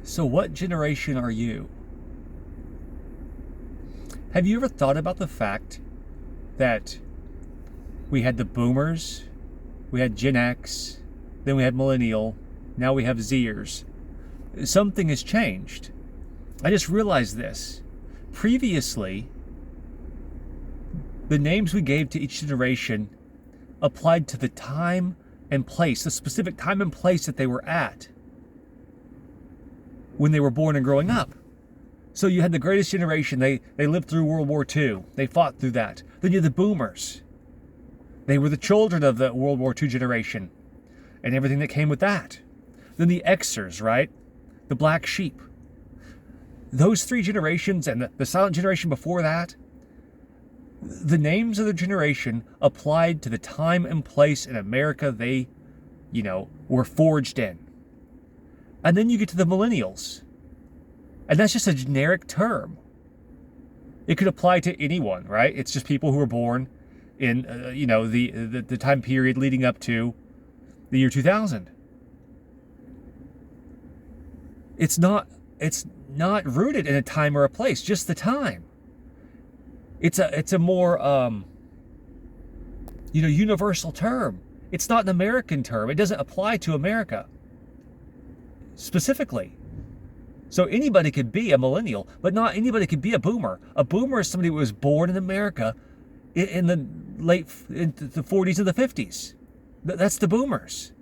So, what generation are you? Have you ever thought about the fact that we had the boomers, we had Gen X, then we had millennial, now we have Zers? Something has changed. I just realized this. Previously, the names we gave to each generation applied to the time and place, the specific time and place that they were at when they were born and growing up. So you had the greatest generation. They lived through World War II. They fought through that. Then you had the boomers. They were the children of the World War II generation and everything that came with that. Then the Xers, right? The black sheep. Those three generations and the silent generation before that, the names of the generation applied to the time and place in America they, were forged in. And then you get to the millennials. And that's just a generic term. It could apply to anyone, right? It's just people who were born in, the time period leading up to the year 2000. It's not rooted in a time or a place, just the time. It's a more, universal term. It's not an American term. It doesn't apply to America specifically. So anybody could be a millennial, but not anybody could be a boomer. A boomer is somebody who was born in America in the in the 40s and the 50s. That's the boomers.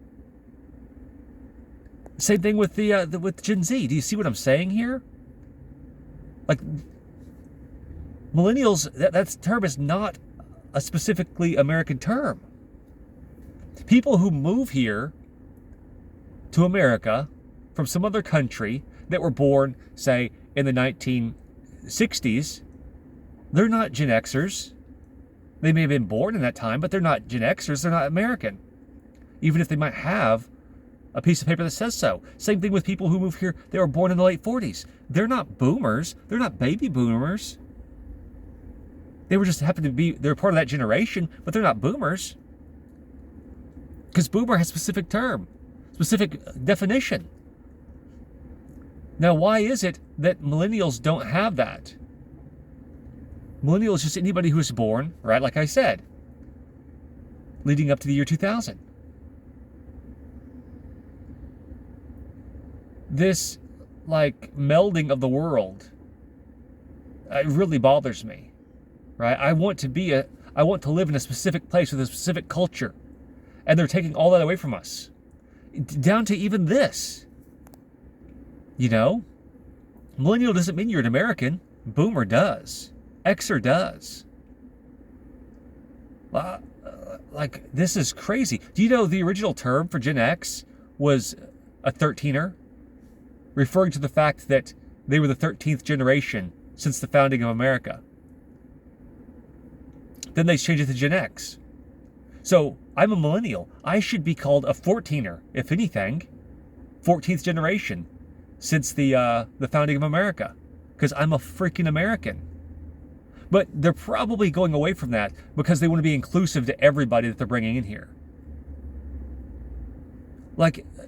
Same thing with with Gen Z. Do you see what I'm saying here? Like, millennials, that term is not a specifically American term. People who move here to America from some other country that were born, say, in the 1960s, they're not Gen Xers. They may have been born in that time, but they're not Gen Xers. They're not American. Even if they might have a piece of paper that says so. Same thing with people who move here. They were born in the late 40s. They're not boomers. They're not baby boomers. They were just happen to be, they're part of that generation, but they're not boomers. Because boomer has a specific term, specific definition. Now, why is it that millennials don't have that? Millennial is just anybody who was born, right, like I said, leading up to the year 2000. This, melding of the world, it really bothers me, right? I want to live in a specific place with a specific culture, and they're taking all that away from us, down to even this. Millennial doesn't mean you're an American. Boomer does. Xer does. This is crazy. Do you know the original term for Gen X was a 13er? Referring to the fact that they were the 13th generation since the founding of America. Then they changed it to Gen X. So I'm a millennial. I should be called a 14er, if anything. 14th generation since the founding of America, because I'm a freaking American. But they're probably going away from that because they want to be inclusive to everybody that they're bringing in here.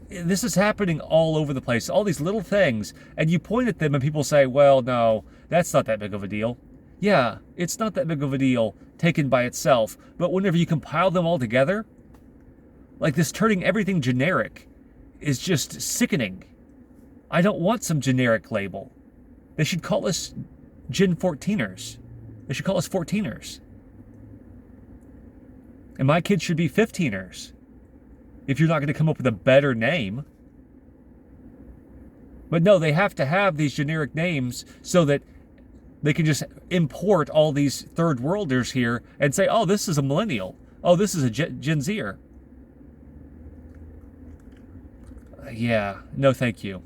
This is happening all over the place, all these little things, and you point at them and people say, well, no, that's not that big of a deal. Yeah, it's not that big of a deal taken by itself, but whenever you compile them all together, this turning everything generic is just sickening. I don't want some generic label. They should call us Gen 14ers. They should call us 14ers. And my kids should be 15ers. If you're not going to come up with a better name. But no, they have to have these generic names so that they can just import all these third worlders here and say, oh, this is a millennial. Oh, this is a Gen Zer. Yeah, no thank you.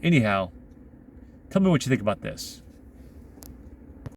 Anyhow, tell me what you think about this.